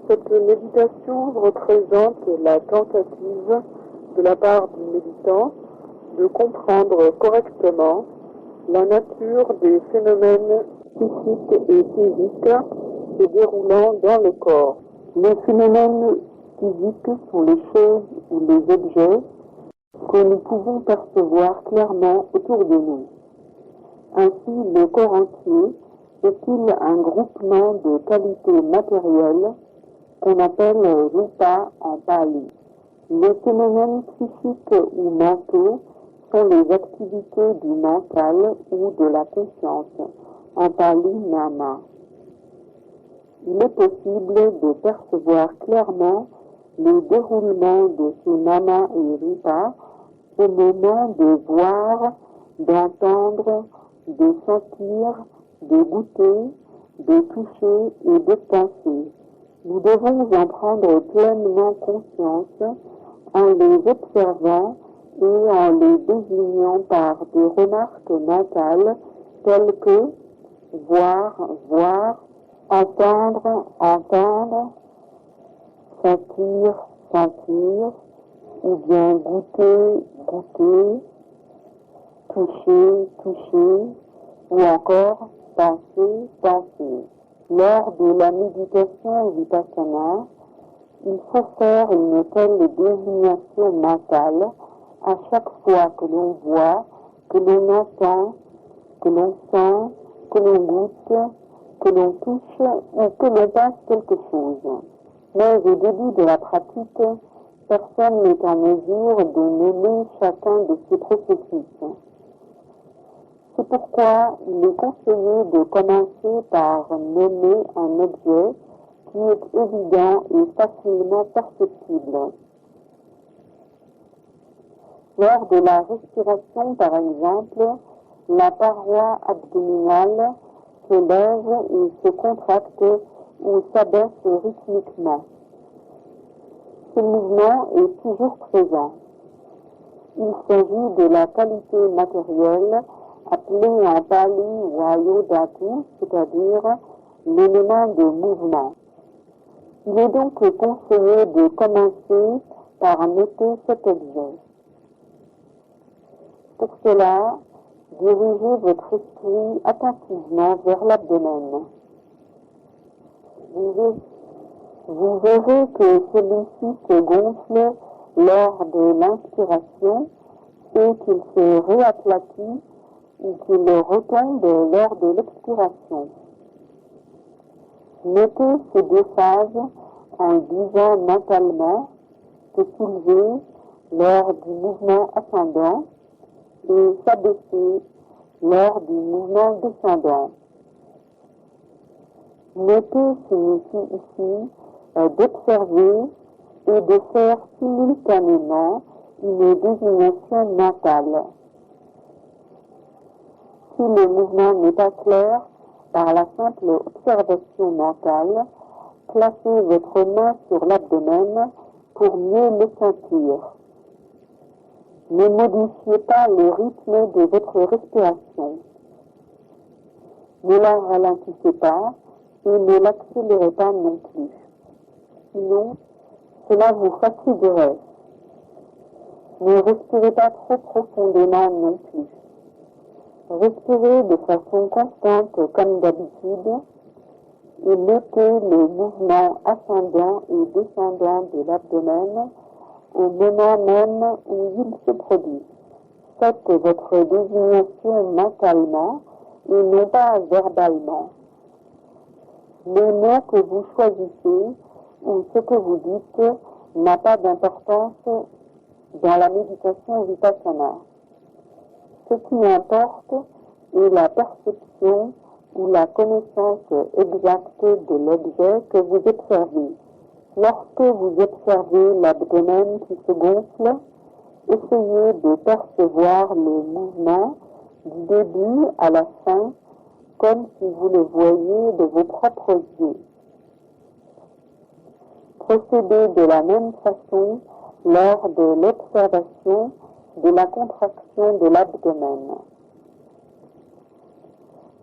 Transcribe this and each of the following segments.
Cette méditation représente la tentative de la part du méditant de comprendre correctement la nature des phénomènes psychiques et physiques se déroulant dans le corps. Les phénomènes physiques sont les choses ou les objets que nous pouvons percevoir clairement autour de nous. Ainsi, le corps entier est-il un groupement de qualités matérielles qu'on appelle rupa en pali. Les phénomènes psychiques ou mentaux sont les activités du mental ou de la conscience, en pali nama. Il est possible de percevoir clairement le déroulement de ces nama et rupa au moment de voir, d'entendre, de sentir, de goûter, de toucher et de penser. Nous devons en prendre pleinement conscience en les observant et en les désignant par des remarques mentales telles que voir, voir, entendre, entendre, sentir, sentir, ou bien goûter, goûter, toucher, toucher, ou encore penser, penser. Lors de la méditation vipassana, il faut faire une telle désignation mentale à chaque fois que l'on voit, que l'on entend, que l'on sent, que l'on goûte, que l'on touche ou que l'on pense quelque chose. Mais au début de la pratique, personne n'est en mesure de nommer chacun de ces processus. C'est pourquoi il est conseillé de commencer par nommer un objet qui est évident et facilement perceptible. Lors de la respiration, par exemple, la paroi abdominale se lève et se contracte ou s'abaisse rythmiquement. Ce mouvement est toujours présent. Il s'agit de la qualité matérielle appelée en pali vayu dhatu, c'est-à-dire l'élément de mouvement. Il est donc conseillé de commencer par noter cet objet. Pour cela, dirigez votre esprit attentivement vers l'abdomen. Vous verrez que celui-ci se gonfle lors de l'inspiration et qu'il se réaplatit ou qu'il retombe lors de l'expiration. Notez ces deux phases en disant mentalement se soulever lors du mouvement ascendant et s'abaisser lors du mouvement descendant. Notez signifie ici d'observer et de faire simultanément une désignation mentale. Si le mouvement n'est pas clair, par la simple observation mentale, placez votre main sur l'abdomen pour mieux le sentir. Ne modifiez pas le rythme de votre respiration. Ne la ralentissez pas et ne l'accélérez pas non plus. Sinon, cela vous fatiguerait. Ne respirez pas trop profondément non plus. Respirez de façon constante comme d'habitude et notez le mouvement ascendant et descendant de l'abdomen au moment même où il se produit. Faites votre désignation mentalement et non pas verbalement. Les mots que vous choisissez ou ce que vous dites n'a pas d'importance dans la méditation vipassana. Ce qui importe est la perception ou la connaissance exacte de l'objet que vous observez. Lorsque vous observez l'abdomen qui se gonfle, essayez de percevoir le mouvement du début à la fin, comme si vous le voyiez de vos propres yeux. Procédez de la même façon lors de l'observation de la contraction de l'abdomen.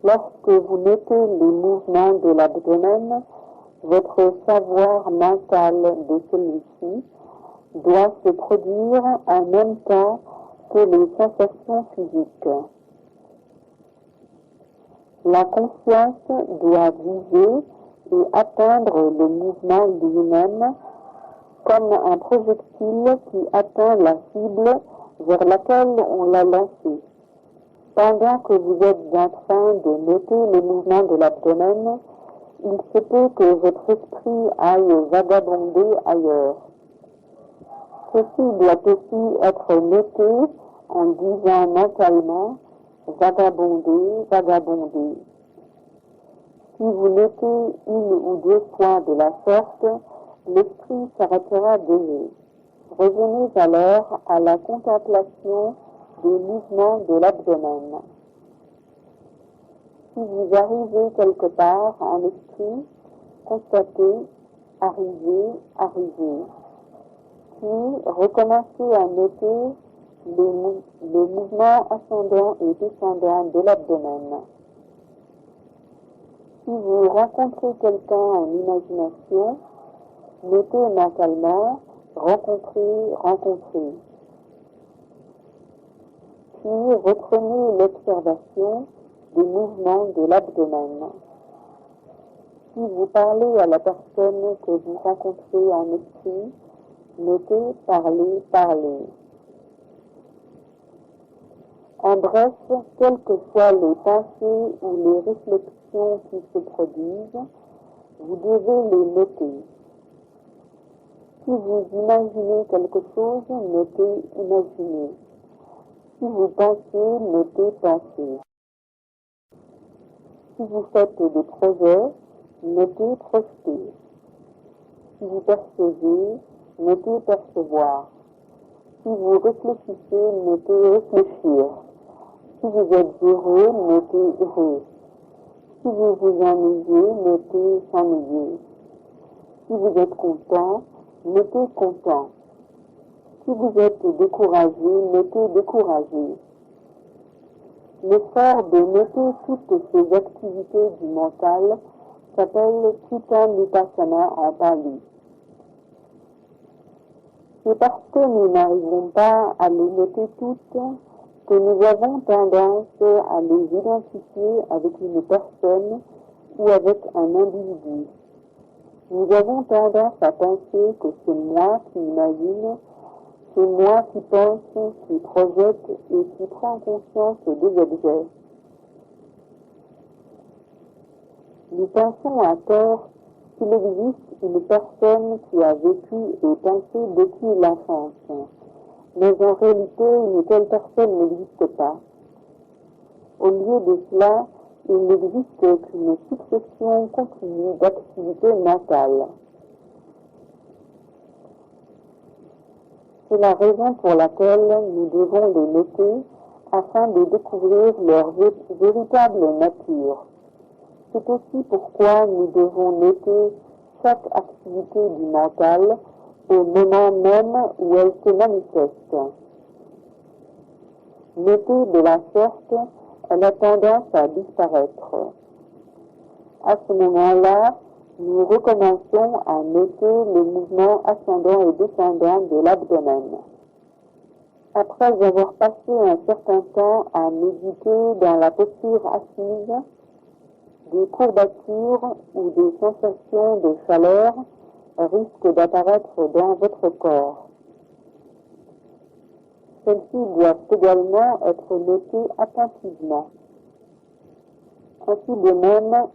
Lorsque vous notez les mouvements de l'abdomen, Votre savoir mental de celui-ci doit se produire en même temps que les sensations physiques. La conscience doit viser et atteindre le mouvement lui-même comme un projectile qui atteint la cible vers laquelle on l'a lancé. Pendant que vous êtes en train de noter le mouvement de l'abdomen, il se peut que votre esprit aille vagabonder ailleurs. Ceci doit aussi être noté en disant mentalement vagabonder, vagabonder. Si vous notez une ou deux fois de la sorte, l'esprit s'arrêtera de jeu. Revenez alors à la contemplation des mouvements de l'abdomen. Si vous arrivez quelque part en esprit, constatez, arrivez. Puis recommencez à noter le mouvement ascendant et descendant de l'abdomen. Si vous rencontrez quelqu'un en imagination, notez mentalement rencontrer. Puis reprenez l'observation des mouvements de l'abdomen. Si vous parlez à la personne que vous rencontrez en esprit, notez parler. En bref, quelles que soient les pensées ou les réflexions qui se produisent, vous devez les noter. Si vous imaginez quelque chose, notez imaginer. Si vous pensez, notez penser. Si vous faites des projets, notez projeter. Si vous percevez, notez percevoir. Si vous réfléchissez, notez réfléchir. Si vous êtes heureux, notez heureux. Si vous vous ennuyez, notez s'ennuyer. Si vous êtes content, notez content. Si vous êtes découragé, notez découragé. L'effort de noter toutes ces activités du mental s'appelle Chitta Vipassana en Pali. C'est parce que nous n'arrivons pas à les noter toutes que nous avons tendance à les identifier avec une personne ou avec un individu. Nous avons tendance à penser que c'est moi qui imagine, c'est moi qui pense, qui projette et qui prend conscience des objets. Nous pensons à tort qu'il existe une personne qui a vécu et pensé depuis l'enfance. Mais en réalité, une telle personne n'existe pas. Au lieu de cela, il n'existe qu'une succession continue d'activités mentales. C'est la raison pour laquelle nous devons les noter afin de découvrir leur véritable nature. C'est aussi pourquoi nous devons noter chaque activité du mental au moment même où elle se manifeste. Notée de la sorte, elle a tendance à disparaître. À ce moment-là, nous recommençons à noter le mouvement ascendant et descendant de l'abdomen. Après avoir passé un certain temps à méditer dans la posture assise, des courbatures ou des sensations de chaleur risquent d'apparaître dans votre corps. Celles-ci doivent également être notées attentivement. Ainsi de même,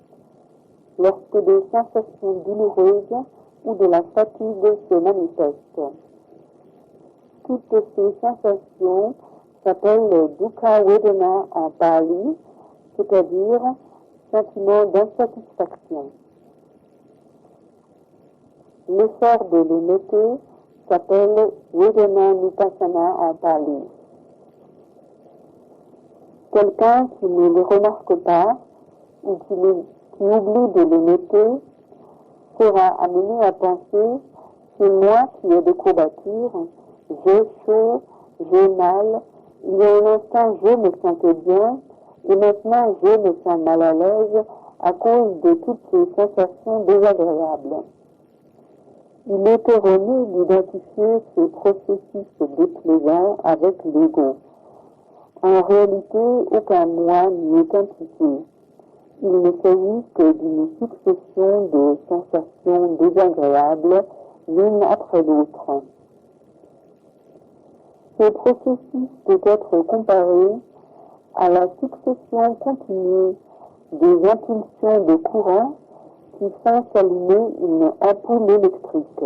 lorsque des sensations douloureuses ou de la fatigue se manifestent. Toutes ces sensations s'appellent Dukkha Vedana en Pali, c'est-à-dire sentiment d'insatisfaction. L'effort de les noter s'appelle Vedana Vipassana en Pali. Quelqu'un qui ne les remarque pas ou qui oublie de les noter sera amené à penser « c'est moi qui ai des courbatures, j'ai chaud, j'ai mal, il y a un instant je me sentais bien et maintenant je me sens mal à l'aise à cause de toutes ces sensations désagréables. Il est erroné d'identifier ce processus déplaisant avec l'ego. En réalité, aucun moi n'y est impliqué. Il ne s'agit que d'une succession de sensations désagréables l'une après l'autre. Ce processus peut être comparé à la succession continue des impulsions de courant qui font s'allumer une ampoule électrique.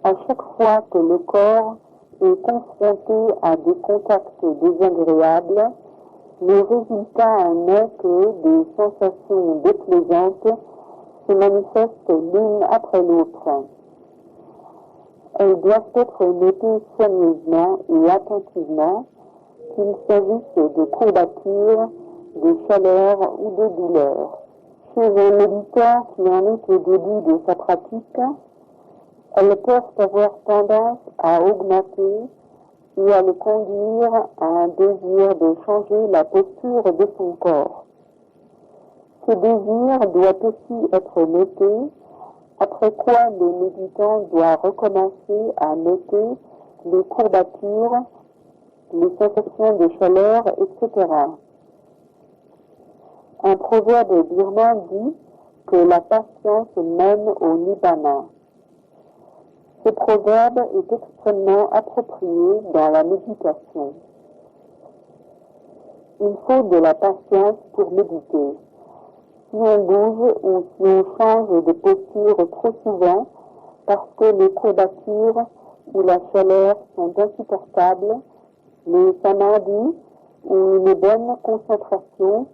À chaque fois que le corps est confronté à des contacts désagréables, le résultat n'est que des sensations déplaisantes se manifestent l'une après l'autre. Elles doivent être notées soigneusement et attentivement, qu'il s'agisse de courbatures, de chaleur ou de douleur. Chez un méditant qui en est au début de sa pratique, elles peuvent avoir tendance à augmenter et à le conduire à un désir de changer la posture de son corps. Ce désir doit aussi être noté, après quoi le méditant doit recommencer à noter les courbatures, les sensations de chaleur, etc. Un proverbe birman dit que la patience mène au nibbana. Ce proverbe est extrêmement approprié dans la méditation. Il faut de la patience pour méditer. Si on bouge ou si on change de posture trop souvent parce que les courbatures ou la chaleur sont insupportables, le samadhi ou une bonne concentration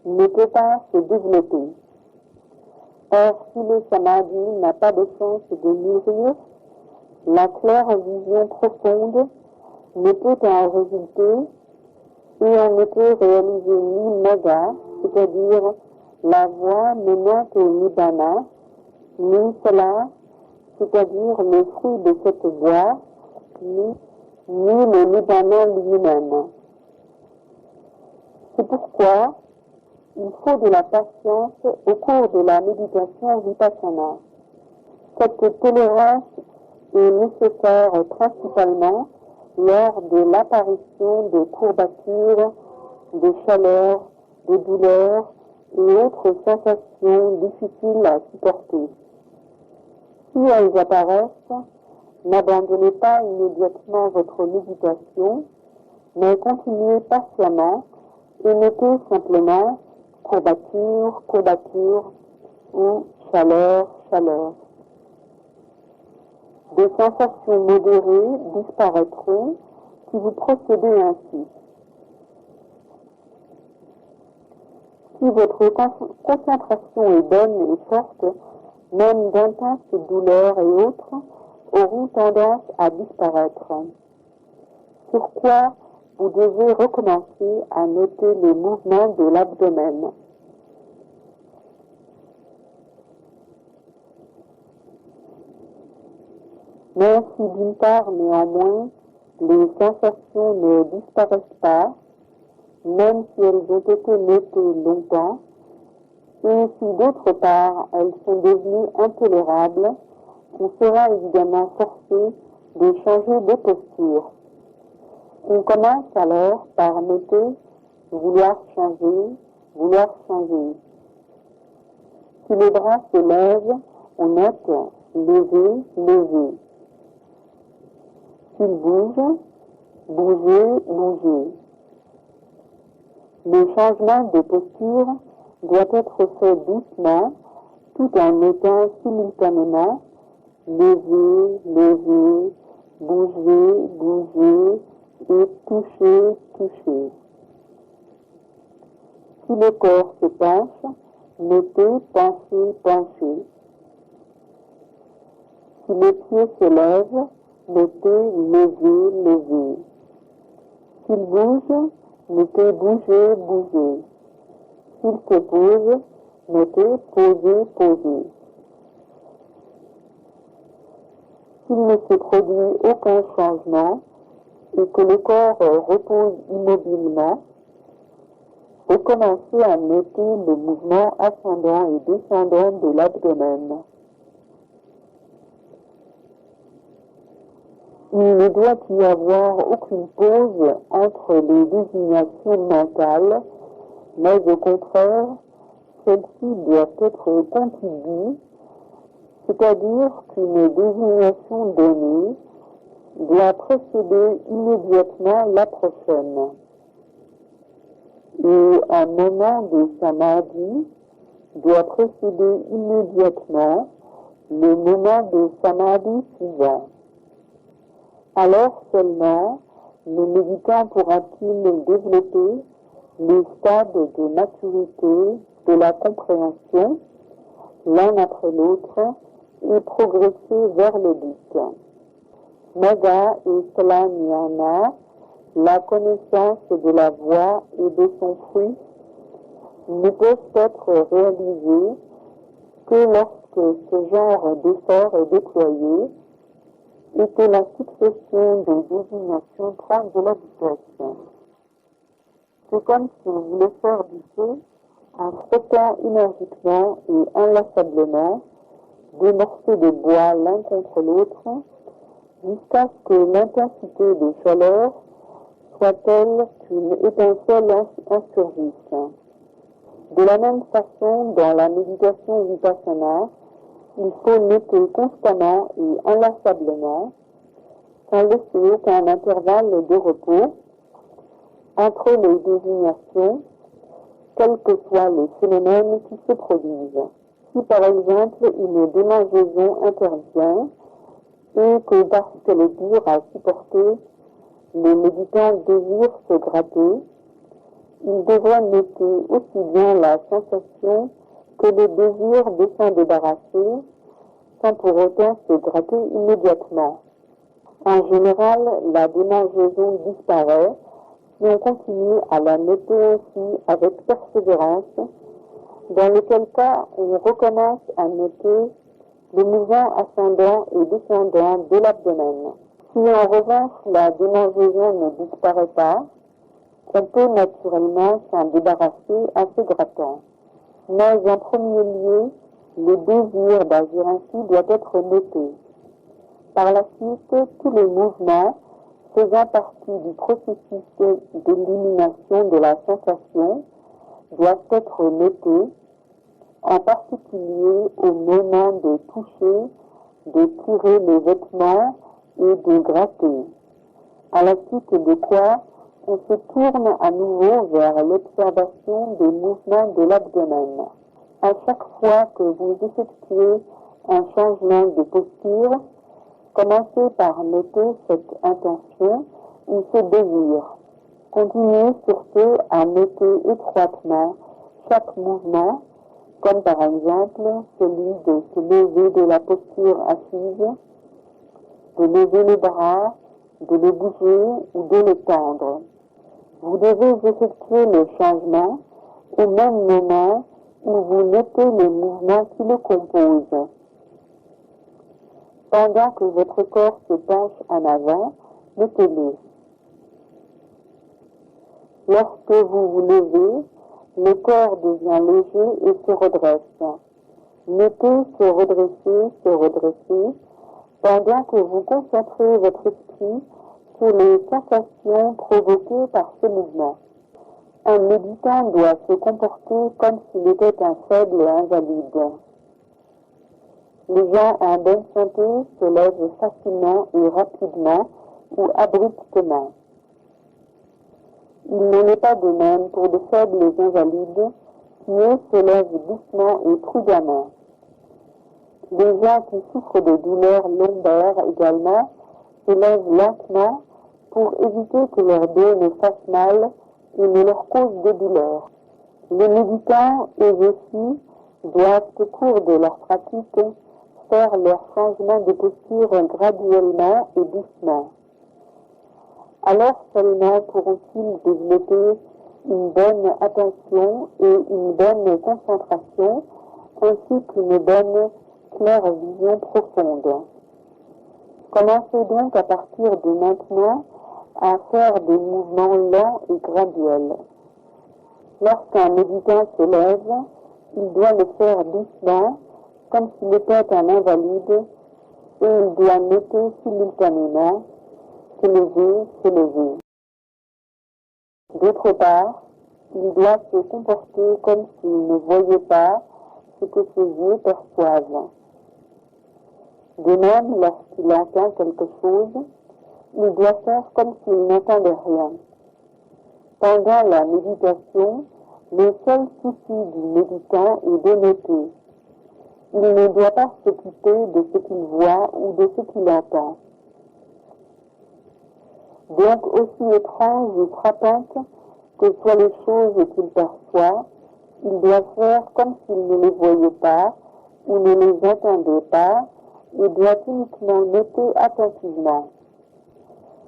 ne peut pas se développer. Or, si le samadhi n'a pas de chance de mûrir, la claire vision profonde ne peut en résulter et on ne peut réaliser ni magga, c'est-à-dire la voie menant au nibbana, ni cela, c'est-à-dire le fruit de cette voie, ni le nibbana lui-même. C'est pourquoi il faut de la patience au cours de la méditation vipassana. Cette tolérance est nécessaire principalement lors de l'apparition de courbatures, de chaleur, de douleur et autres sensations difficiles à supporter. Si elles apparaissent, n'abandonnez pas immédiatement votre méditation, mais continuez patiemment et notez simplement courbature, courbature ou chaleur, chaleur. Des sensations modérées disparaîtront si vous procédez ainsi. Si votre concentration est bonne et forte, même d'intenses douleurs et autres auront tendance à disparaître. Sur quoi vous devez recommencer à noter les mouvements de l'abdomen. Mais si d'une part, néanmoins, les sensations ne disparaissent pas, même si elles ont été notées longtemps, et si d'autre part, elles sont devenues intolérables, on sera évidemment forcé de changer de posture. On commence alors par noter vouloir changer, vouloir changer. Si les bras se lèvent, on note lever, lever. S'ils bougent, bouger, bouger. Le changement de posture doit être fait doucement, tout en notant simultanément lever, lever, bouger, bouger et toucher, toucher. Si le corps se penche, notez pencher, pencher. Si les pieds se lèvent, notez lever, lever. S'il bouge, notez bouger, bouger. S'il se pose, notez poser, poser. S'il ne se produit aucun changement et que le corps repose immobilement, et commencez à noter le mouvement ascendant et descendant de l'abdomen. Il ne doit y avoir aucune pause entre les désignations mentales, mais au contraire, celles-ci doivent être contiguës, c'est-à-dire qu'une désignation donnée doit précéder immédiatement la prochaine. Et un moment de samadhi doit précéder immédiatement le moment de samadhi suivant. Alors seulement, le méditant pourra-t-il développer les stades de maturité de la compréhension, l'un après l'autre, et progresser vers le but. Magga et Salamyana, la connaissance de la voie et de son fruit, ne peuvent être réalisés que lorsque ce genre d'effort est déployé et que la succession des désignations prend de la vitesse. C'est comme si on voulait faire du feu en frottant énergiquement et inlassablement des morceaux de bois l'un contre l'autre jusqu'à ce que l'intensité de chaleur soit telle qu'une étincelle en surgisse. De la même façon, dans la méditation vipassana, il faut noter constamment et inlassablement, sans laisser aucun intervalle de repos, entre les désignations, quels que soient les phénomènes qui se produisent. Si par exemple une démangeaison intervient et que parce qu'elle est dure à supporter, les méditants désirent se gratter, ils devraient noter aussi bien la sensation que le désir de s'en débarrasser, sans pour autant se gratter immédiatement. En général, la démangeaison disparaît si on continue à la noter ainsi avec persévérance, dans lequel cas on recommence à noter le mouvement ascendant et descendant de l'abdomen. Si en revanche la démangeaison ne disparaît pas, on peut naturellement s'en débarrasser en se grattant. Mais en premier lieu, le désir d'agir ainsi doit être noté. Par la suite, tous les mouvements faisant partie du processus d'élimination de la sensation doivent être notés, en particulier au moment de toucher, de tirer les vêtements et de gratter. À la suite de quoi, on se tourne à nouveau vers l'observation des mouvements de l'abdomen. À chaque fois que vous effectuez un changement de posture, commencez par noter cette intention ou ce désir. Continuez surtout à noter étroitement chaque mouvement, comme par exemple celui de se lever de la posture assise, de lever les bras, de les bouger ou de les tendre. Vous devez effectuer le changement au même moment où vous notez les mouvements qui le composent. Pendant que votre corps se penche en avant, notez-le. Lorsque vous vous levez, le corps devient léger et se redresse. Notez se redresser, pendant que vous concentrez votre esprit sur les sensations provoquées par ce mouvement. Un méditant doit se comporter comme s'il était un faible invalide. Les gens en bonne santé se lèvent facilement et rapidement ou abruptement. Il n'en est pas de même pour de faibles invalides qui eux se lèvent doucement et prudemment. Les gens qui souffrent de douleurs lombaires également se lèvent lentement pour éviter que leur dos ne fasse mal et ne leur cause de douleur. Les méditants, eux aussi, doivent au cours de leur pratique faire leur changement de posture graduellement et doucement. Alors seulement pourront-ils développer une bonne attention et une bonne concentration, ainsi qu'une bonne claire vision profonde. Commencez donc à partir de maintenant à faire des mouvements lents et graduels. Lorsqu'un méditant se lève, il doit le faire doucement, comme s'il était un invalide, et il doit noter simultanément se lever. D'autre part, il doit se comporter comme s'il ne voyait pas ce que ses yeux perçoivent. De même, lorsqu'il entend quelque chose, il doit faire comme s'il n'entendait rien. Pendant la méditation, le seul souci du méditant est de noter. Il ne doit pas s'occuper de ce qu'il voit ou de ce qu'il entend. Donc, aussi étranges et frappantes que soient les choses qu'il perçoit, il doit faire comme s'il ne les voyait pas ou ne les entendait pas et doit uniquement noter attentivement.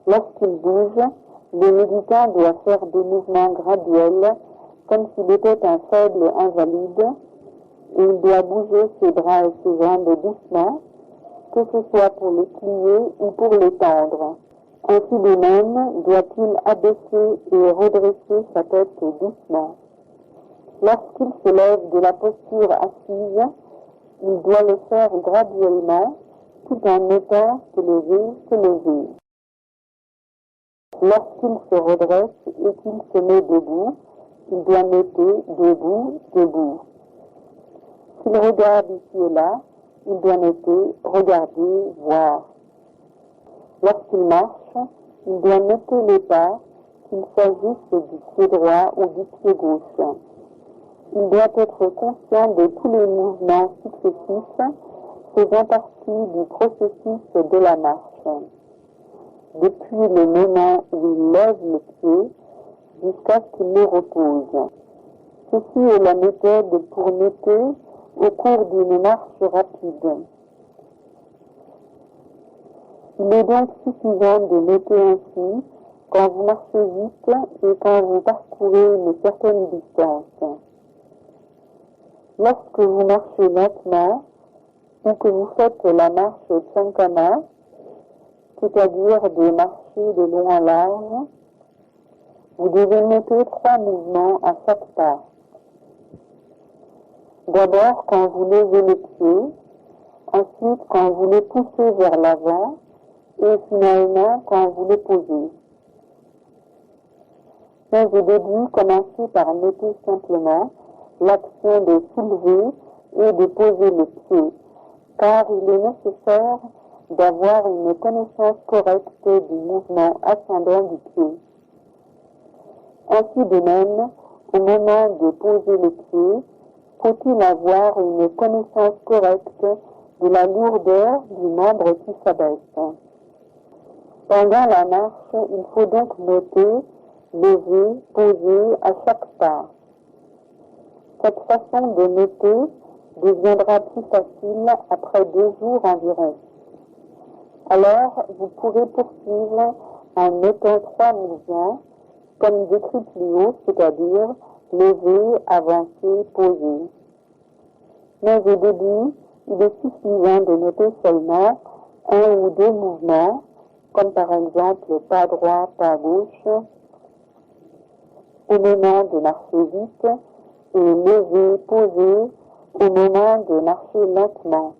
Lorsqu'il bouge, le méditant doit faire des mouvements graduels comme s'il était un faible invalide et il doit bouger ses bras et ses jambes doucement, que ce soit pour les plier ou pour les tendre. Ainsi de même, doit-il abaisser et redresser sa tête doucement. Lorsqu'il se lève de la posture assise, il doit le faire graduellement, tout en notant se lever. Lorsqu'il se redresse et qu'il se met debout, il doit noter debout. S'il regarde ici et là, il doit noter regarder, voir. Lorsqu'il marche, il doit noter les pas, qu'il s'agisse du pied droit ou du pied gauche. Il doit être conscient de tous les mouvements successifs faisant partie du processus de la marche. Depuis le moment où il lève le pied jusqu'à ce qu'il le repose. Ceci est la méthode pour noter au cours d'une marche rapide. Il est donc suffisant de noter ainsi quand vous marchez vite et quand vous parcourez une certaine distance. Lorsque vous marchez lentement ou que vous faites la marche Chankana, c'est-à-dire de marcher de long en large, vous devez noter 3 mouvements à chaque pas. D'abord quand vous levez le pied, ensuite quand vous le poussez vers l'avant et finalement quand vous le posez. Mais au début, commencez par noter simplement l'action de soulever et de poser le pied, car il est nécessaire d'avoir une connaissance correcte du mouvement ascendant du pied. Ainsi de même, au moment de poser le pied, faut-il avoir une connaissance correcte de la lourdeur du membre qui s'abaisse. Pendant la marche, il faut donc noter, lever, poser à chaque pas. Cette façon de noter deviendra plus facile après 2 jours environ. Alors, vous pourrez poursuivre en notant 3 mouvements, comme décrit plus haut, c'est-à-dire lever, avancer, poser. Mais au début, il est suffisant de noter seulement 1 ou 2 mouvements, comme par exemple pas droit, pas gauche, au moment de marcher vite, et lever, poser au moment de marcher lentement.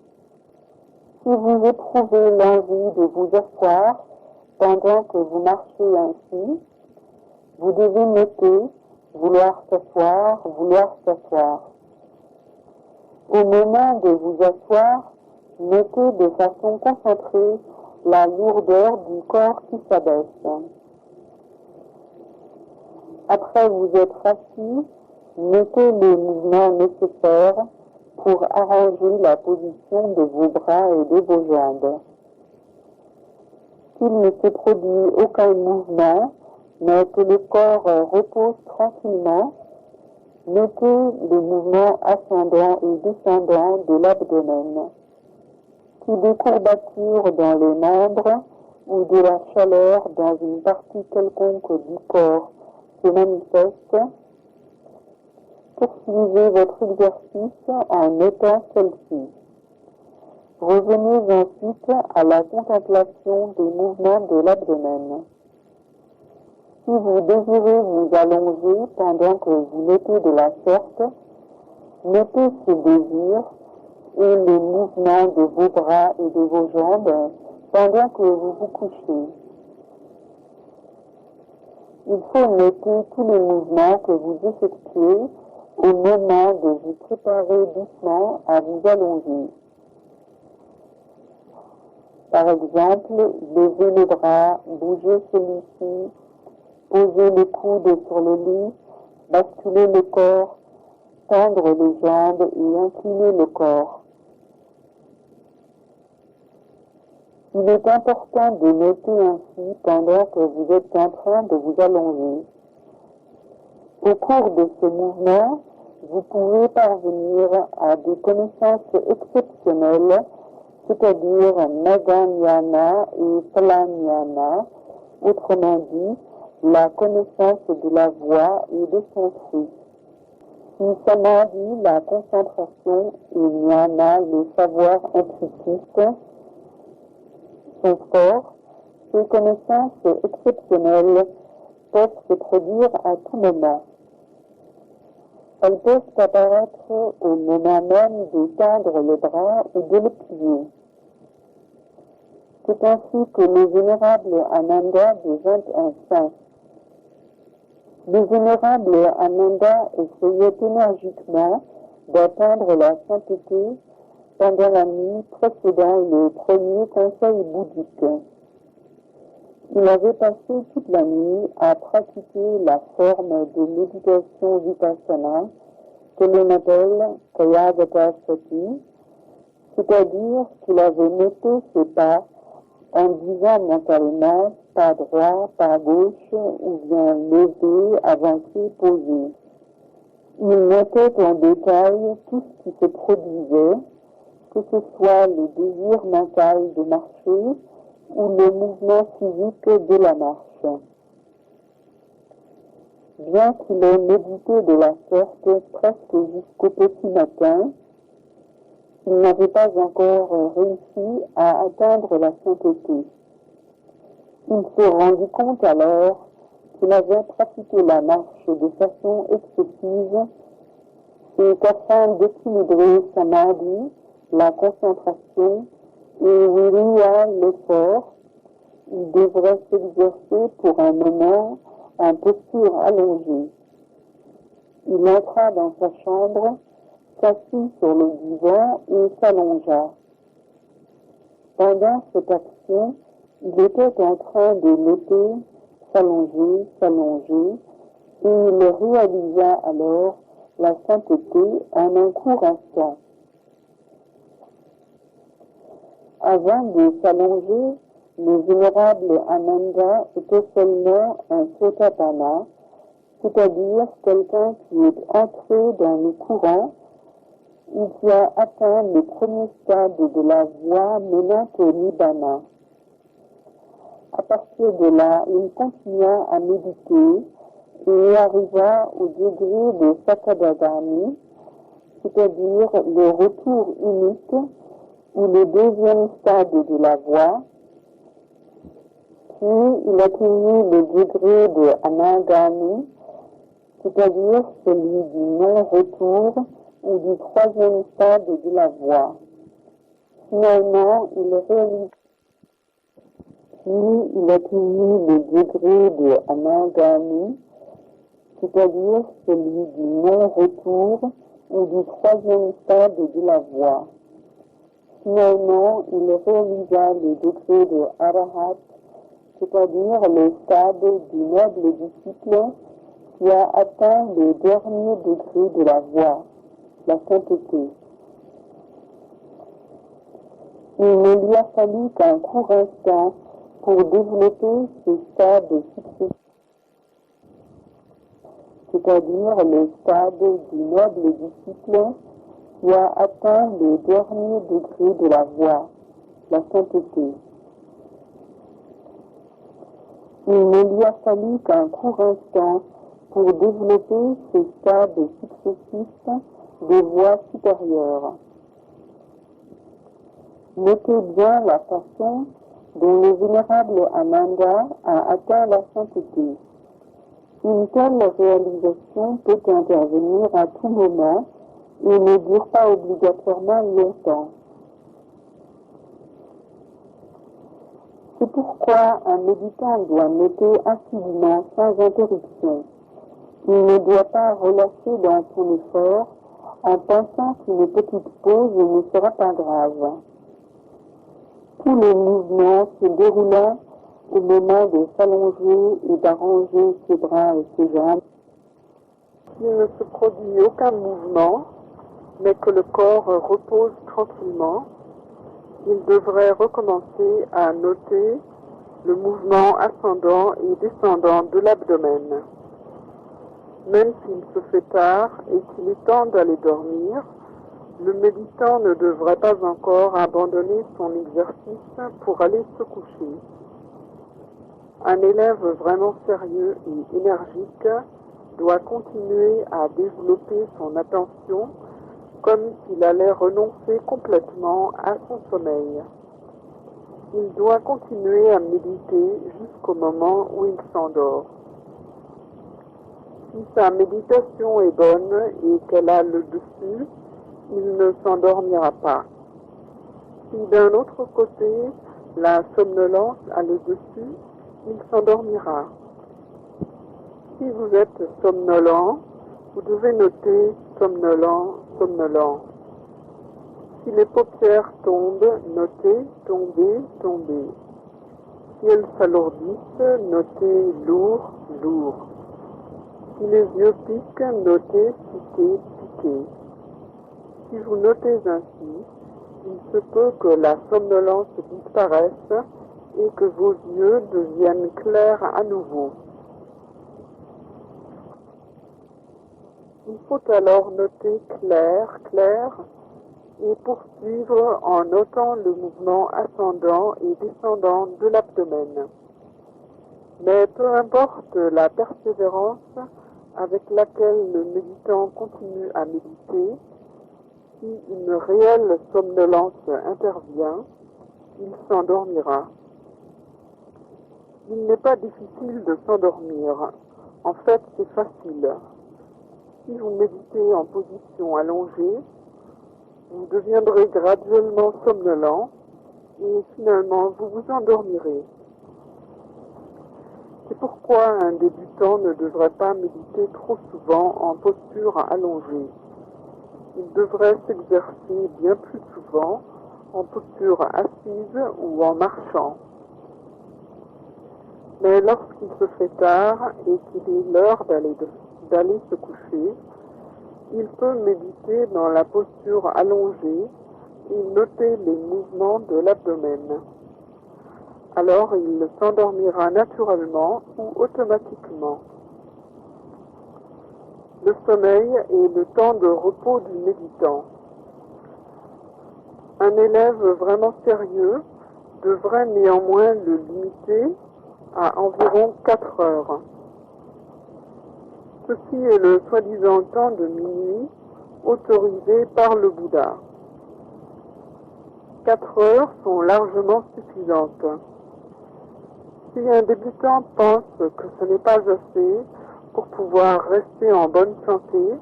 Si vous éprouvez l'envie de vous asseoir pendant que vous marchez ainsi, vous devez noter vouloir s'asseoir, vouloir s'asseoir. Au moment de vous asseoir, notez de façon concentrée la lourdeur du corps qui s'abaisse. Après vous être assis, notez les mouvements nécessaires pour arranger la position de vos bras et de vos jambes. S'il ne se produit aucun mouvement, mais que le corps repose tranquillement, notez le mouvement ascendant et descendant de l'abdomen. Si des courbatures dans les membres ou de la chaleur dans une partie quelconque du corps se manifeste, poursuivez votre exercice en notant celle-ci. Revenez ensuite à la contemplation des mouvements de l'abdomen. Si Si vous désirez vous allonger pendant que vous notez de la sorte, notez ce désir et les mouvements de vos bras et de vos jambes pendant que vous vous couchez. Il faut noter tous les mouvements que vous effectuez au moment de vous préparer doucement à vous allonger. Par exemple, levez le bras, bougez celui-ci, posez les coudes sur le lit, basculez le corps, tendre les jambes et incliner le corps. Il est important de noter ainsi pendant que vous êtes en train de vous allonger. Au cours de ce mouvement, vous pouvez parvenir à des connaissances exceptionnelles, c'est-à-dire Maganyana et Phalanyana, autrement dit, la connaissance de la voix et de son fruit. Si Samadhi, la concentration, et Jnana, le savoir intuitif, sont forts, ces connaissances exceptionnelles peuvent se produire à tout moment. Elles peuvent apparaître au moment même de tendre le bras ou de le plier. C'est ainsi que le vénérable Ananda devint un saint. Le vénérable Ananda essayait énergiquement d'atteindre la sainteté pendant la nuit précédant le premier conseil bouddhique. Il avait passé toute la nuit à pratiquer la forme de méditation vipassana que l'on appelle Kayagata Sati, c'est-à-dire qu'il avait noté ses pas en disant mentalement pas droit, pas gauche, ou bien levé, avancé, posé. Il notait en détail tout ce qui se produisait, que ce soit le désir mental de marcher ou le mouvement physique de la marche. Bien qu'il ait médité de la sorte presque jusqu'au petit matin, il n'avait pas encore réussi à atteindre la sainteté. Il se rendit compte alors qu'il avait pratiqué la marche de façon excessive et qu'afin d'équilibrer samadhi, la concentration, et viriya, l'effort, il devrait s'exercer pour un moment en posture allongée. Il entra dans sa chambre, s'assit sur le divan et s'allongea. Pendant cette action, il était en train de noter, s'allonger, s'allonger, et il réalisa alors la sainteté en un court instant. Avant de s'allonger, le vénérable Ananda était seulement un Sotapanna, c'est-à-dire quelqu'un qui est entré dans le courant et qui a atteint le premier stade de la voie menant au Nibbana. À partir de là, il continua à méditer et arriva au degré de Sakadagami, c'est-à-dire le retour unique ou le deuxième stade de la voie. Puis il atteignit le degré de Anagami, c'est-à-dire celui du non-retour ou du troisième stade de la voie. Finalement, il atteignit le degré de Anagami, c'est-à-dire celui du non-retour ou du troisième stade de la voie. Finalement, il réalisa le degré de Arahat, c'est-à-dire le stade du noble disciple qui a atteint le dernier degré de la voie, la sainteté. Il ne lui a fallu qu'un court instant pour développer ce stade successif, c'est-à-dire le stade du noble disciple qui a atteint le dernier degré de la voie, la sainteté. Il ne lui a fallu qu'un court instant pour développer ce stade successif des voies supérieures. Notez bien la façon dont le vénérable Ananda a atteint la sainteté. Une telle réalisation peut intervenir à tout moment et ne dure pas obligatoirement longtemps. C'est pourquoi un méditant doit noter assidûment sans interruption. Il ne doit pas relâcher dans son effort en pensant qu'une petite pause ne sera pas grave. Tous les mouvements se déroulant au moment de s'allonger et d'arranger ses bras et ses jambes. S'il ne se produit aucun mouvement, mais que le corps repose tranquillement, il devrait recommencer à noter le mouvement ascendant et descendant de l'abdomen. Même s'il se fait tard et qu'il est temps d'aller dormir, le méditant ne devrait pas encore abandonner son exercice pour aller se coucher. Un élève vraiment sérieux et énergique doit continuer à développer son attention comme s'il allait renoncer complètement à son sommeil. Il doit continuer à méditer jusqu'au moment où il s'endort. Si sa méditation est bonne et qu'elle a le dessus, il ne s'endormira pas. Si d'un autre côté, la somnolence a le dessus, il s'endormira. Si vous êtes somnolent, vous devez noter somnolent, somnolent. Si les paupières tombent, notez tomber, tomber. Si elles s'alourdissent, notez lourd, lourd. Si les yeux piquent, notez piquer, piquer. Si vous notez ainsi, il se peut que la somnolence disparaisse et que vos yeux deviennent clairs à nouveau. Il faut alors noter clair, clair et poursuivre en notant le mouvement ascendant et descendant de l'abdomen. Mais peu importe la persévérance avec laquelle le méditant continue à méditer, si une réelle somnolence intervient, il s'endormira. Il n'est pas difficile de s'endormir. En fait, c'est facile. Si vous méditez en position allongée, vous deviendrez graduellement somnolent et finalement vous vous endormirez. C'est pourquoi un débutant ne devrait pas méditer trop souvent en posture allongée. Il devrait s'exercer bien plus souvent en posture assise ou en marchant. Mais lorsqu'il se fait tard et qu'il est l'heure d'aller se coucher, il peut méditer dans la posture allongée et noter les mouvements de l'abdomen. Alors il s'endormira naturellement ou automatiquement. Le sommeil est le temps de repos du méditant. Un élève vraiment sérieux devrait néanmoins le limiter à environ 4 heures. Ceci est le soi-disant temps de minuit autorisé par le Bouddha. 4 heures sont largement suffisantes. Si un débutant pense que ce n'est pas assez pour pouvoir rester en bonne santé,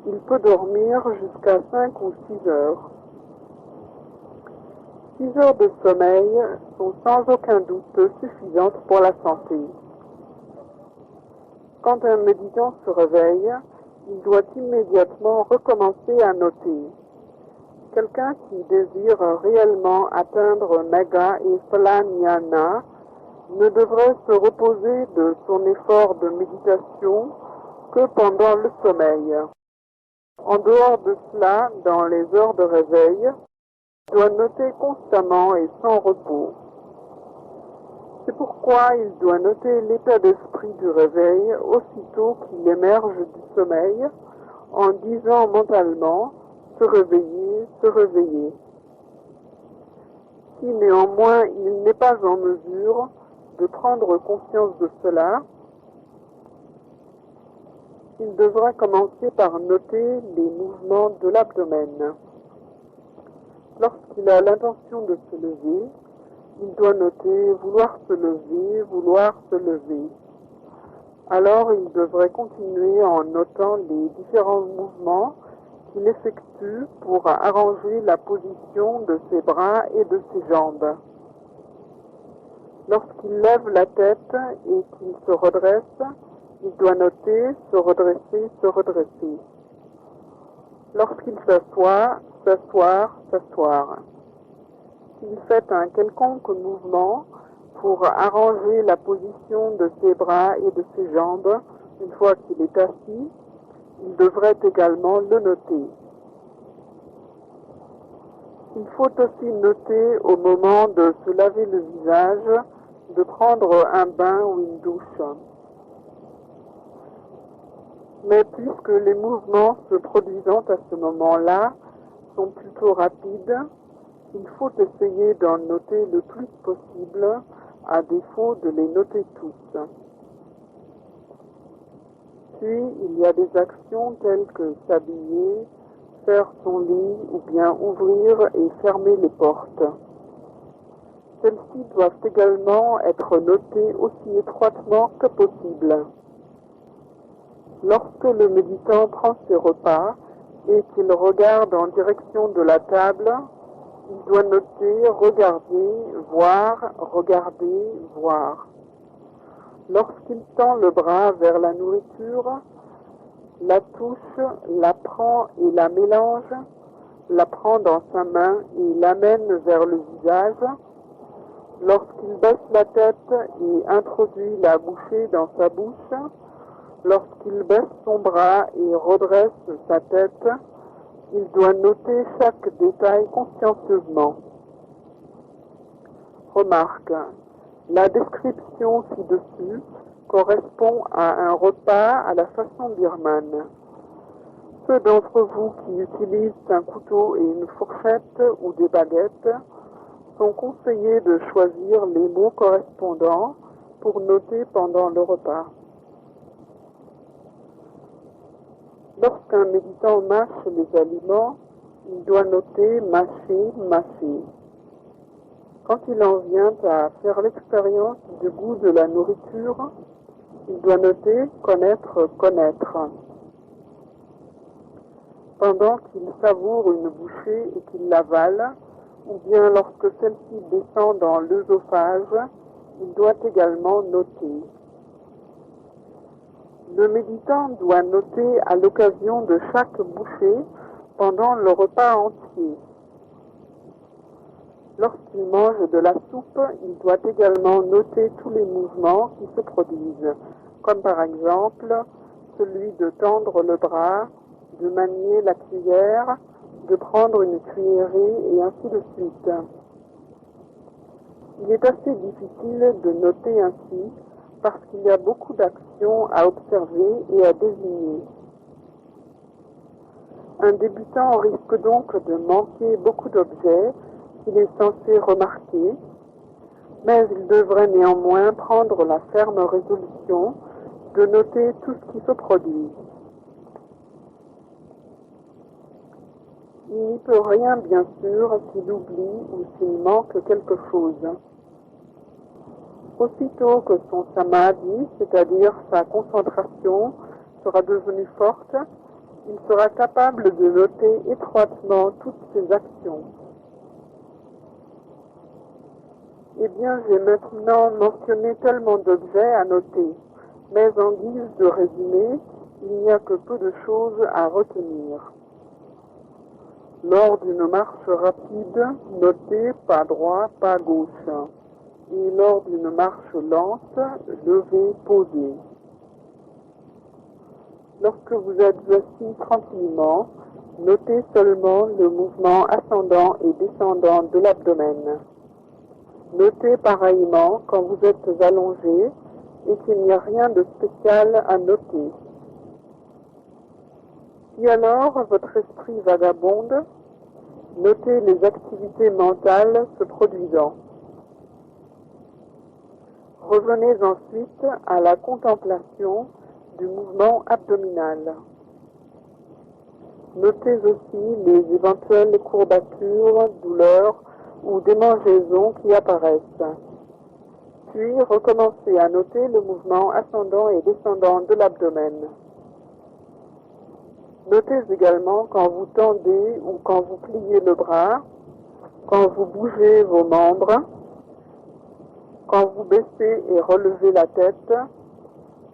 il peut dormir jusqu'à 5 ou 6 heures. 6 heures de sommeil sont sans aucun doute suffisantes pour la santé. Quand un méditant se réveille, il doit immédiatement recommencer à noter. Quelqu'un qui désire réellement atteindre Megha et Phalanyana ne devrait se reposer de son effort de méditation que pendant le sommeil. En dehors de cela, dans les heures de réveil, il doit noter constamment et sans repos. C'est pourquoi il doit noter l'état d'esprit du réveil aussitôt qu'il émerge du sommeil en disant mentalement « se réveiller, se réveiller ». Si néanmoins il n'est pas en mesure de prendre conscience de cela, il devra commencer par noter les mouvements de l'abdomen. Lorsqu'il a l'intention de se lever, il doit noter vouloir se lever, vouloir se lever. Alors il devrait continuer en notant les différents mouvements qu'il effectue pour arranger la position de ses bras et de ses jambes. Lorsqu'il lève la tête et qu'il se redresse, il doit noter se redresser, se redresser. Lorsqu'il s'assoit, s'asseoir, s'asseoir. S'il fait un quelconque mouvement pour arranger la position de ses bras et de ses jambes, une fois qu'il est assis, il devrait également le noter. Il faut aussi noter au moment de se laver le visage, de prendre un bain ou une douche. Mais puisque les mouvements se produisant à ce moment-là sont plutôt rapides, il faut essayer d'en noter le plus possible, à défaut de les noter tous. Puis, il y a des actions telles que s'habiller, faire son lit ou bien ouvrir et fermer les portes. Celles-ci doivent également être notées aussi étroitement que possible. Lorsque le méditant prend ses repas et qu'il regarde en direction de la table, il doit noter regarder, voir. Lorsqu'il tend le bras vers la nourriture, la touche, la prend et la mélange, la prend dans sa main et l'amène vers le visage. Lorsqu'il baisse la tête et introduit la bouchée dans sa bouche, lorsqu'il baisse son bras et redresse sa tête, il doit noter chaque détail consciencieusement. Remarque, la description ci-dessus correspond à un repas à la façon birmane. Ceux d'entre vous qui utilisent un couteau et une fourchette ou des baguettes sont conseillés de choisir les mots correspondants pour noter pendant le repas. Lorsqu'un méditant mâche les aliments, il doit noter mâcher, mâcher. Quand il en vient à faire l'expérience du goût de la nourriture, il doit noter connaître, connaître. Pendant qu'il savoure une bouchée et qu'il l'avale, ou bien lorsque celle-ci descend dans l'œsophage, il doit également noter. Le méditant doit noter à l'occasion de chaque bouchée pendant le repas entier. Lorsqu'il mange de la soupe, il doit également noter tous les mouvements qui se produisent, comme par exemple celui de tendre le bras, de manier la cuillère, de prendre une cuillerée et ainsi de suite. Il est assez difficile de noter ainsi parce qu'il y a beaucoup d'actions à observer et à désigner. Un débutant risque donc de manquer beaucoup d'objets qu'il est censé remarquer, mais il devrait néanmoins prendre la ferme résolution de noter tout ce qui se produit. Il n'y peut rien, bien sûr, s'il oublie ou s'il manque quelque chose. Aussitôt que son samadhi, c'est-à-dire sa concentration, sera devenue forte, il sera capable de noter étroitement toutes ses actions. Eh bien, j'ai maintenant mentionné tellement d'objets à noter, mais en guise de résumé, il n'y a que peu de choses à retenir. Lors d'une marche rapide, notez pas droit, pas gauche. Et lors d'une marche lente, levez, posez. Lorsque vous êtes assis tranquillement, notez seulement le mouvement ascendant et descendant de l'abdomen. Notez pareillement quand vous êtes allongé et qu'il n'y a rien de spécial à noter. Si alors votre esprit vagabonde, notez les activités mentales se produisant. Revenez ensuite à la contemplation du mouvement abdominal. Notez aussi les éventuelles courbatures, douleurs ou démangeaisons qui apparaissent. Puis recommencez à noter le mouvement ascendant et descendant de l'abdomen. Notez également quand vous tendez ou quand vous pliez le bras, quand vous bougez vos membres, quand vous baissez et relevez la tête,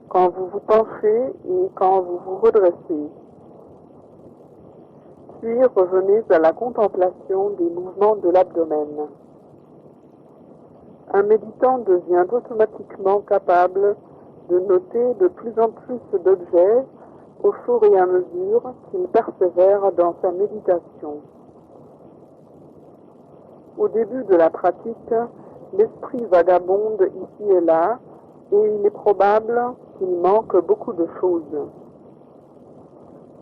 quand vous vous penchez et quand vous vous redressez. Puis revenez à la contemplation des mouvements de l'abdomen. Un méditant devient automatiquement capable de noter de plus en plus d'objets au fur et à mesure qu'il persévère dans sa méditation. Au début de la pratique, l'esprit vagabonde ici et là, et il est probable qu'il manque beaucoup de choses.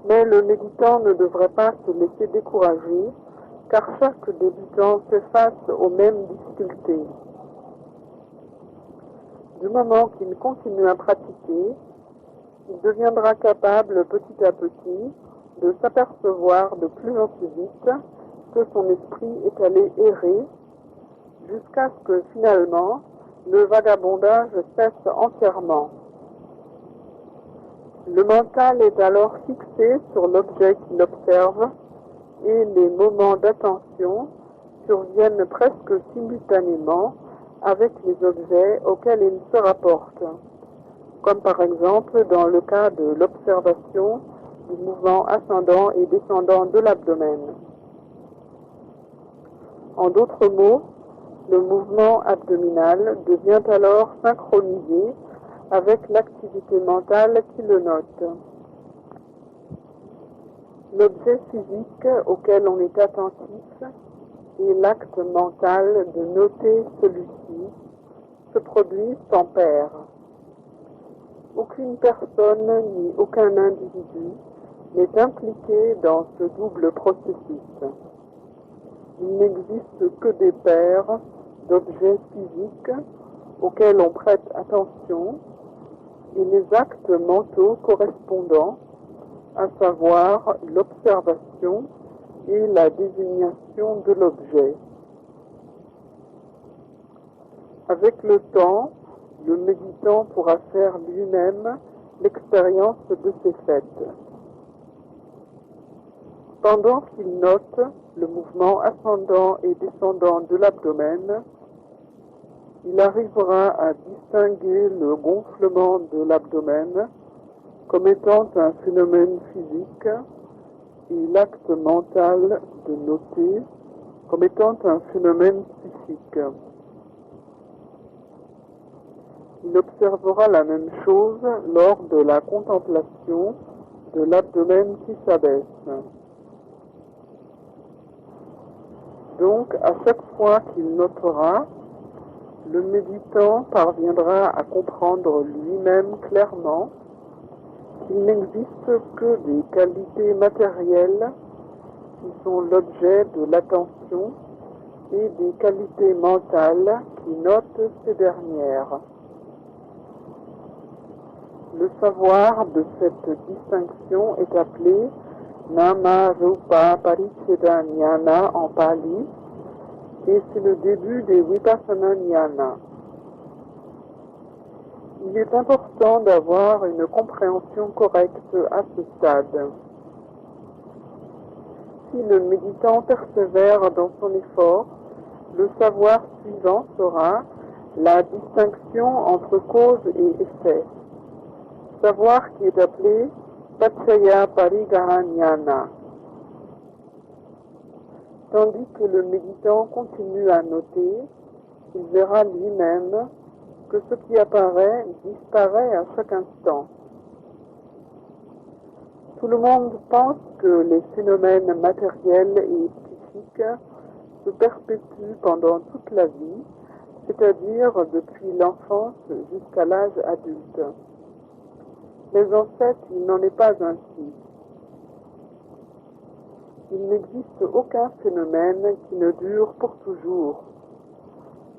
Mais le méditant ne devrait pas se laisser décourager, car chaque débutant fait face aux mêmes difficultés. Du moment qu'il continue à pratiquer, il deviendra capable petit à petit de s'apercevoir de plus en plus vite que son esprit est allé errer, jusqu'à ce que finalement le vagabondage cesse entièrement. Le mental est alors fixé sur l'objet qu'il observe et les moments d'attention surviennent presque simultanément avec les objets auxquels il se rapporte, comme par exemple dans le cas de l'observation du mouvement ascendant et descendant de l'abdomen. En d'autres mots, le mouvement abdominal devient alors synchronisé avec l'activité mentale qui le note. L'objet physique auquel on est attentif et l'acte mental de noter celui-ci se produisent en pair. Aucune personne ni aucun individu n'est impliqué dans ce double processus. Il n'existe que des paires d'objets physiques auxquels on prête attention et les actes mentaux correspondants, à savoir l'observation et la désignation de l'objet. Avec le temps, le méditant pourra faire lui-même l'expérience de ces faits. Pendant qu'il note le mouvement ascendant et descendant de l'abdomen, il arrivera à distinguer le gonflement de l'abdomen comme étant un phénomène physique et l'acte mental de noter comme étant un phénomène psychique. Il observera la même chose lors de la contemplation de l'abdomen qui s'abaisse. Donc, à chaque fois qu'il notera, le méditant parviendra à comprendre lui-même clairement qu'il n'existe que des qualités matérielles qui sont l'objet de l'attention et des qualités mentales qui notent ces dernières. Le savoir de cette distinction est appelé Nama Rupa Paricheda Jnana en pali, et c'est le début des Vipassana Jnana. Il est important d'avoir une compréhension correcte à ce stade. Si le méditant persévère dans son effort, le savoir suivant sera la distinction entre cause et effet, savoir qui est appelé Pachaya Parigaha Jnana. Tandis que le méditant continue à noter, il verra lui-même que ce qui apparaît disparaît à chaque instant. Tout le monde pense que les phénomènes matériels et psychiques se perpétuent pendant toute la vie, c'est-à-dire depuis l'enfance jusqu'à l'âge adulte. Mais en fait, il n'en est pas ainsi. Il n'existe aucun phénomène qui ne dure pour toujours.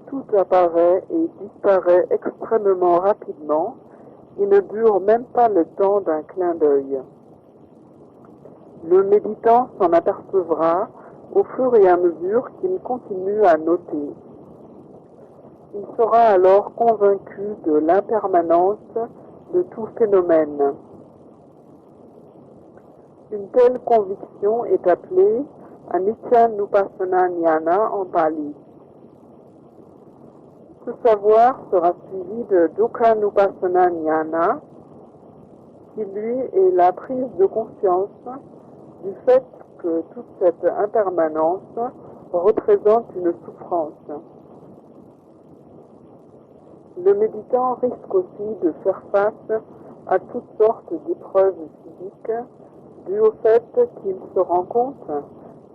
Tout apparaît et disparaît extrêmement rapidement et ne dure même pas le temps d'un clin d'œil. Le méditant s'en apercevra au fur et à mesure qu'il continue à noter. Il sera alors convaincu de l'impermanence de tout phénomène. Une telle conviction est appelée Anicca-nupassana Jnana en Pali. Ce savoir sera suivi de Dukkha-nupassana Jnana, qui lui est la prise de conscience du fait que toute cette impermanence représente une souffrance. Le méditant risque aussi de faire face à toutes sortes d'épreuves physiques dues au fait qu'il se rend compte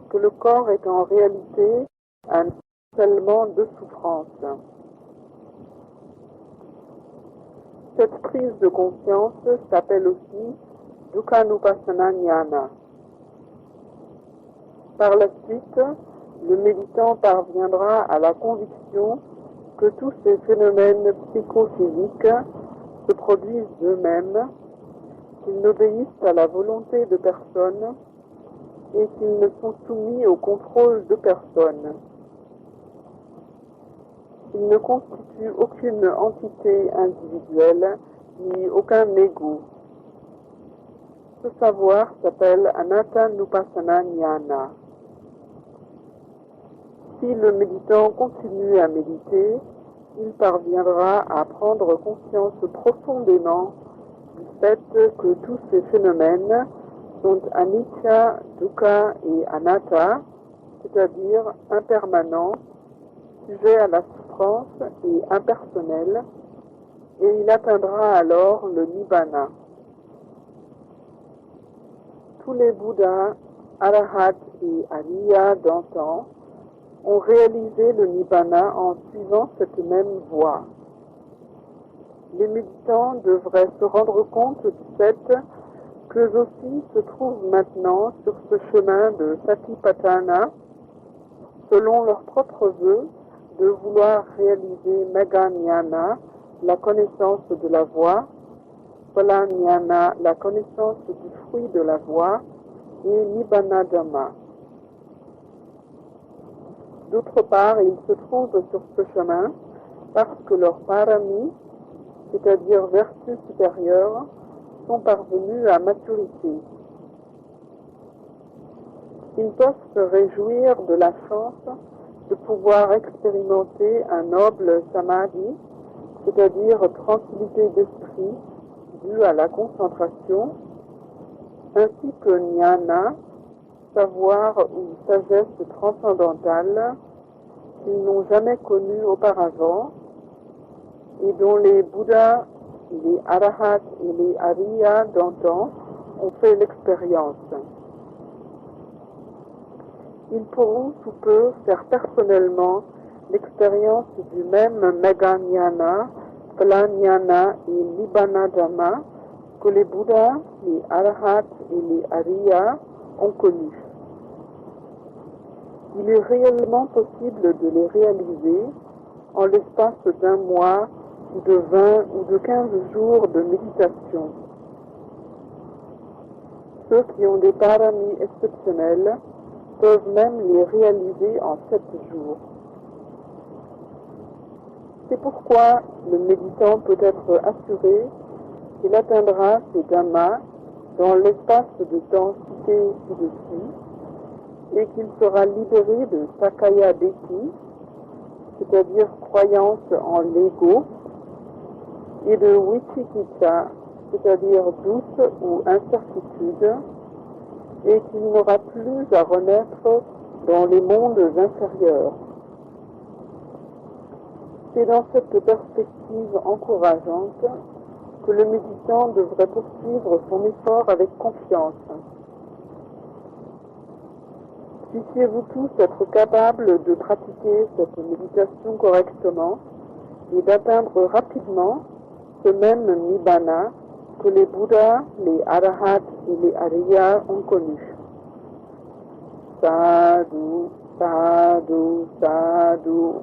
que le corps est en réalité un amoncellement de souffrance. Cette prise de conscience s'appelle aussi Dukkha-nupassana Jnana. Par la suite, le méditant parviendra à la conviction que tous ces phénomènes psychophysiques se produisent d'eux-mêmes, qu'ils n'obéissent à la volonté de personne et qu'ils ne sont soumis au contrôle de personne. Ils ne constituent aucune entité individuelle ni aucun ego. Ce savoir s'appelle Anatta-nupassana Jnana. Si le méditant continue à méditer, il parviendra à prendre conscience profondément du fait que tous ces phénomènes sont anicca, dukkha et anatta, c'est-à-dire impermanents, sujets à la souffrance et impersonnels, et il atteindra alors le nibbana. Tous les Bouddhas, Arahats et Ariyas d'antan ont réalisé le nibbana en suivant cette même voie. Les méditants devraient se rendre compte du fait qu'eux aussi se trouvent maintenant sur ce chemin de Satipatthana, selon leurs propres vœux, de vouloir réaliser Magga Jnana, la connaissance de la voie, Phala Jnana, la connaissance du fruit de la voie, et Nibbana Dhamma. D'autre part, ils se trouvent sur ce chemin parce que leurs paramis, c'est-à-dire vertus supérieures, sont parvenus à maturité. Ils peuvent se réjouir de la chance de pouvoir expérimenter un noble samadhi, c'est-à-dire tranquillité d'esprit due à la concentration, ainsi que jnana, savoir ou sagesse transcendantale qu'ils n'ont jamais connue auparavant et dont les Bouddhas, les Arahats et les Ariyas d'antan ont fait l'expérience. Ils pourront sous peu faire personnellement l'expérience du même Magga Jnana, Phala Jnana et Nibbana Dhamma que les Bouddhas, les Arahats et les Ariyas ont connu. Il est réellement possible de les réaliser en l'espace d'un mois ou de 20 ou de 15 jours de méditation. Ceux qui ont des paramis exceptionnels peuvent même les réaliser en 7 jours. C'est pourquoi le méditant peut être assuré qu'il atteindra ces dhammas dans l'espace de temps cité ci-dessus et qu'il sera libéré de Sakaya Deti, c'est-à-dire croyance en l'ego, et de Vicikicca, c'est-à-dire doute ou incertitude, et qu'il n'aura plus à renaître dans les mondes inférieurs. C'est dans cette perspective encourageante que le méditant devrait poursuivre son effort avec confiance. Puissiez-vous tous être capables de pratiquer cette méditation correctement et d'atteindre rapidement ce même Nibbana que les Bouddhas, les Arahats et les Ariyas ont connu. Sadhu, sadhu, sadhu.